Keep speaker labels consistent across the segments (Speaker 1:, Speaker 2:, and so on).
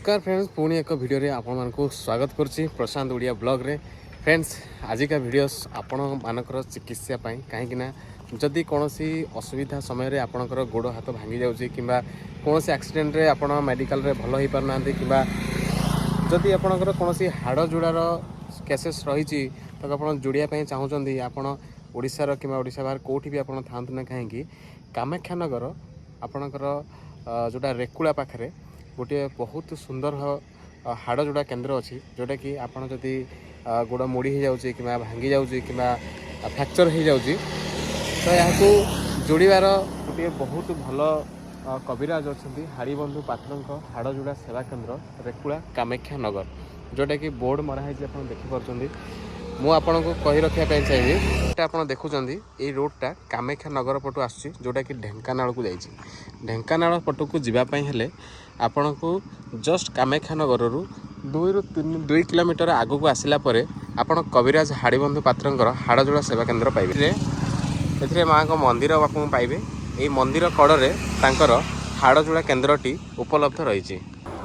Speaker 1: नमस्कार फ्रेंड्स, पुणी एक वीडियो रे आपण मानकु स्वागत करछि प्रशांत ओडिया ब्लॉग रे। फ्रेंड्स, आज का वीडियोस आपण मानकर चिकित्सा पाई कहीं ना जदि कौन असुविधा समय रे आपणकर गोड़ हाथ भांगी जाउछि किंबा कौन एक्सीडेंट रे आपण मेडिकल रे भल होई पारना किंबा जदि आपणकर कौन हाड़ जोड़ार केसेस रही तो आप जोड़िया चाहूँगी आपण ओडिशार किंबा ओडिशा बाहर कोठी भी आपण थांतु ना कहीं कामाख्यानगर आपणकर जोटा रेकुला पाखरे गोटे बहुत सुंदर हाड़ जोड़ा केन्द्र अच्छी जोटा कि आपड़ जदि गोड़ मोड़ी हो जाऊँगी कि भांगी जाऊँगी कि फ्रैक्चर हो जाऊँगी तो यहाँ जोड़ार गोटे बहुत भल कविराज अच्छा हाड़ीबंधु पात्र हाड़ जोड़ा सेवा केन्द्र रेकुला कामाख्यानगर जोटा कि बोर्ड मराही आप देखिपुं मुझे कही रखापी चाहिए आप देखुं ये रोडटा कामाख्यानगर पटू आसूँ जोटा कि ढेंकानाल को जाइए ढेंकानाल पटू को जीवाई हेले आपण को जस्ट कामाख्यानगर रु 2 किलोमीटर आगू को आसला आपण कविराज हाड़ीबंधु पात्र हाड़ जोड़ा सेवा केन्द्र पाइबे। ए माँ को मंदिर आपको पाइबे। ये मंदिर कड़े तांकर हाड़ जोड़ा केन्द्रटी उपलब्ध रही।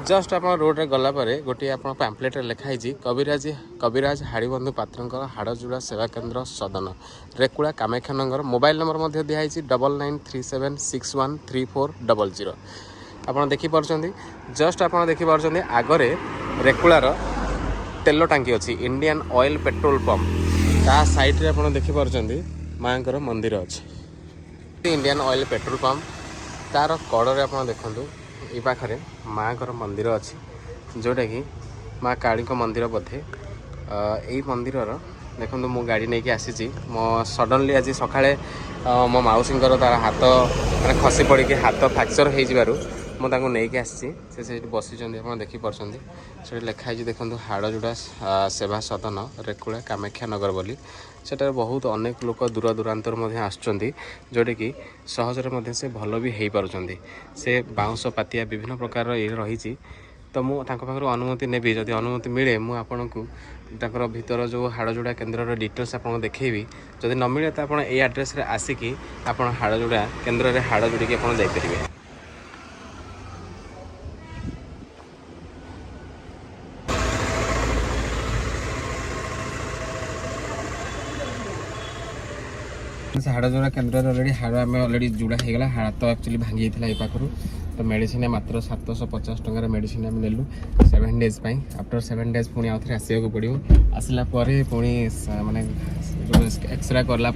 Speaker 1: जस्ट आप रोड रे गला गोटे आप पैम्पलेट लिखाई कविराज हाड़ीबंधु पात्र हाड़ जोड़ा सेवा केन्द्र सदन रेकुला कामाख्यानगर। मोबाइल नंबर दिखाई 9937613400। आप देखिपुं जस्ट आप देखिपुं आगरे रेकुलार तेल टांकी अच्छी इंडियन ऑयल पेट्रोल पंप ता साइड रे आप देखिपुं माँ को मंदिर अच्छे इंडियन ऑयल पेट्रोल पंप तार कड़े आप देखूँ ये पाखे माँ को मंदिर अच्छी जोटा कि माँ काली मंदिर बोधे। यही मंदिर देखो मु गाड़ी नहीं आसी मो सडनली आज सका मो मौसी तार हाथ मैंने खसी पड़ कि हाथ फ्रैक्चर हो मुझे नहीं आसी से बसी आप देखिपुं से लिखाई देखो हाड़ जोड़ा सेवा सदन रेकुला कामाख्यानगर बोली सेटार बहुत अनेक लोक दूर दूरांतर आसुँच जोटा कि सहजरे से भल भी हो पार्टी से बाउंश पातिया विभिन्न प्रकार ये रही तो मुझे अनुमति नेबी जदि अनुमति मिले मुझे भीतर जो हाड़ जोड़ा केन्द्र डिटेल्स आपको देखी जदि न मिले तो आप एड्रेस आसिकी आप हाड़ जोड़ा केन्द्र में हाड़ जोड़ी आप जापर। हाड़ जोड़ा केन्द्र अलरेडी हाड़ आम अलरेडी जोड़ा होगा हाड़ तो एक्चुअली भांगी जाता है पाखु तो मेडिसिन मात्र 750 टकर मेडिसिन आम नेलु 7 डेज आफ्टर 7 डेज पुणी आउ थे आसवाक पड़ो आसला पुणी माने जो एक्सरे करला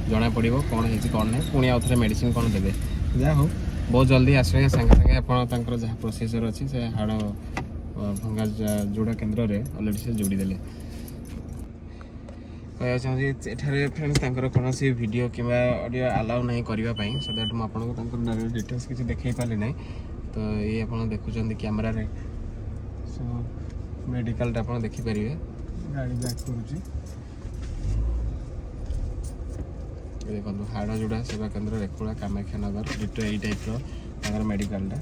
Speaker 1: जना पड़ो कौन है कौन ना पुणी आउ थे मेडिसिन कौन देवे जहाँ हो बहुत जल्दी आसवे सागे सागे आप जहाँ प्रोसीजर अच्छी से हाड़ भंगा जोड़ा केन्द्र में अलरेडी से जोड़ी देले। कहना चाहिए फ्रेंड्स कौन वीडियो कि ऑडियो अलाउ नहीं करने सो दैट मुझे डिटेल्स किसी देखे पारे ना तो ये आप देखुं कैमेरा रे सो मेडिकल आप देखिपारे गाड़ी बैक करुँची देखो हाड़ जोड़ा सेवा केन्द्र रेकुला कामाख्यानगर डिटो यही टाइप मेडिकलटा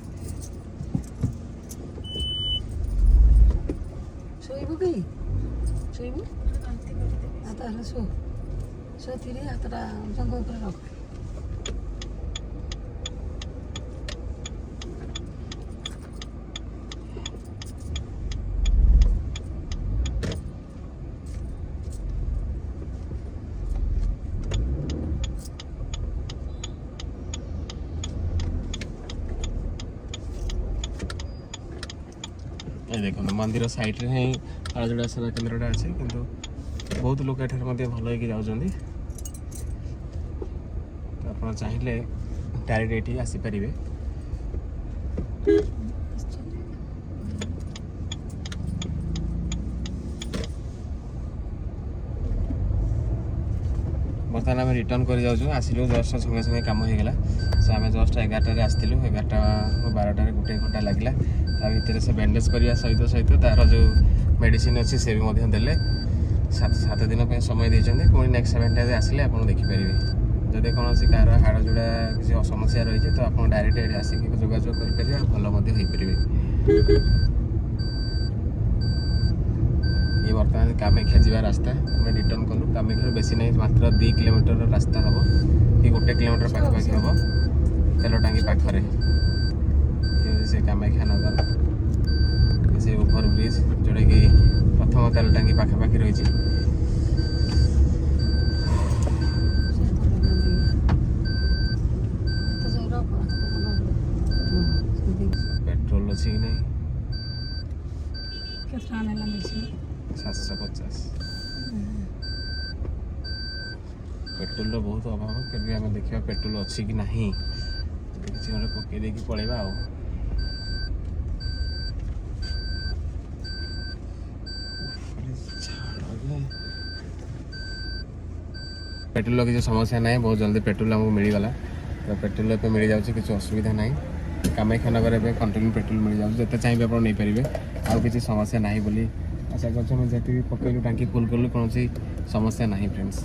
Speaker 1: ଶୋଇଥିଲି ହାତଟା ଜଙ୍ଘ ଉପରେ ରଖ। ये देखो मंदिर साइड रे ही हाड़ जोड़ा सेवा केन्द्रटा अच्छे किंतु बहुत लोग एठार भल हो जाऊँगी तो आप चाहिए डायरेक्ट ये आसीपर। बर्तमान आम रिटर्न कर जाऊँ आसिलु जस्ट संगे संगे कम होगा से आम जस्ट 11 आसलु 11 12 गोटे घंटा लगला भितर से बैंडेज करने सहित सहित तार जो मेडिसिन अच्छी से भी देले 7 दिन पे समय देते पुणी नेक्स्ट 7 डेज आसिले आप देखिपारे जदि कौन कार हाड़ जोड़ा किसी समस्या रही तो आप डायरेक्ट आसिक जोगाजोग करेंगे भल हो ये बर्तमान कामाख्या जी रास्ता आम रिटर्न कलु कामाख्या बेसी नहीं मात्र 2 किलोमीटर रास्ता हम कि 1 किलोमीटर पाखापाखि हम तेल टांगी पाखे से कामाख्यानगर तेल टांगी पाखापाखि रही पेट्रोल अच्छी कि नहीं 750 पेट्रोल बहुत अभाव फिर भी आम देखा पेट्रोल अच्छी कि नहीं किसी गोटे पकई देकी पलैबा आ पेट्रोल किसी समस्या ना बहुत जल्दी पेट्रोल आमको मिलगला तो पेट्रोल पे मिल जाऊँ किसी असुविधा ना कामाख्यानगर ए कंटिन्यू पेट्रोल मिल जाऊँ जिते चाहिए आप नहीं पारे आउ किसी समस्या ना बोली आशा कर पकईलु टांकी फुल कलु कौन समस्या ना फ्रेंड्स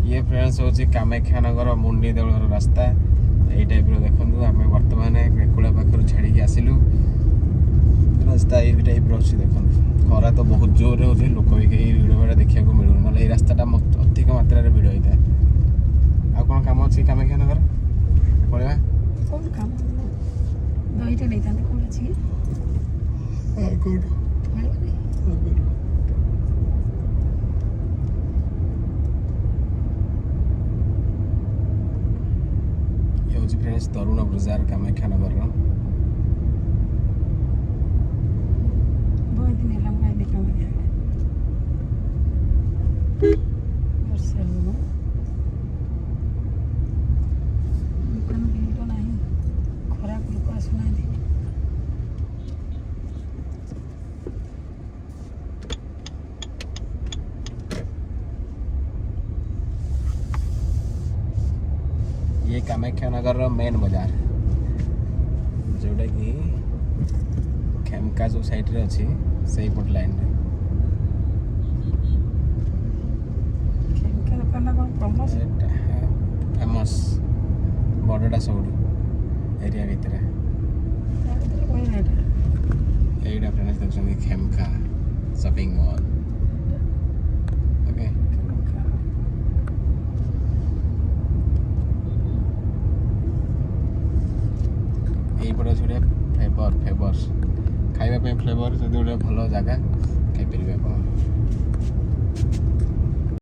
Speaker 1: ये फ्रेंड्स हूँ कामाख्यानगर मुंडी देवल रास्ता यही टाइप देखु आम बर्तमान रेकुड़ा पाखर छाड़ी आसिलु रास्ता ये टाइप अच्छी देखो खरा तो बहुत जोर हो लोक भी कहीं भिड़ भाड़ देखा मिलूँ ना ये रास्ता अधिक मात्रा भिड़ होता है आ कौन कम अच्छी कामाख्यानगर पड़ेगा ये हूँ फ्रेंड्स तरुण बजार कामाख्यानगर ये कामाख्यानगर मेन बाजार जोटा कि खेमका जो साइड रे अच्छी सही पट लाइन रे फेमस बड़टा सब एरिया भितर यहीटा फ्रेंड्स देखते खेमका शॉपिंग मॉल ओके यहीपटे छोड़िया फ्लेवर खाइबा फ्लेवर जो गोटे भल जगह खाईपर आप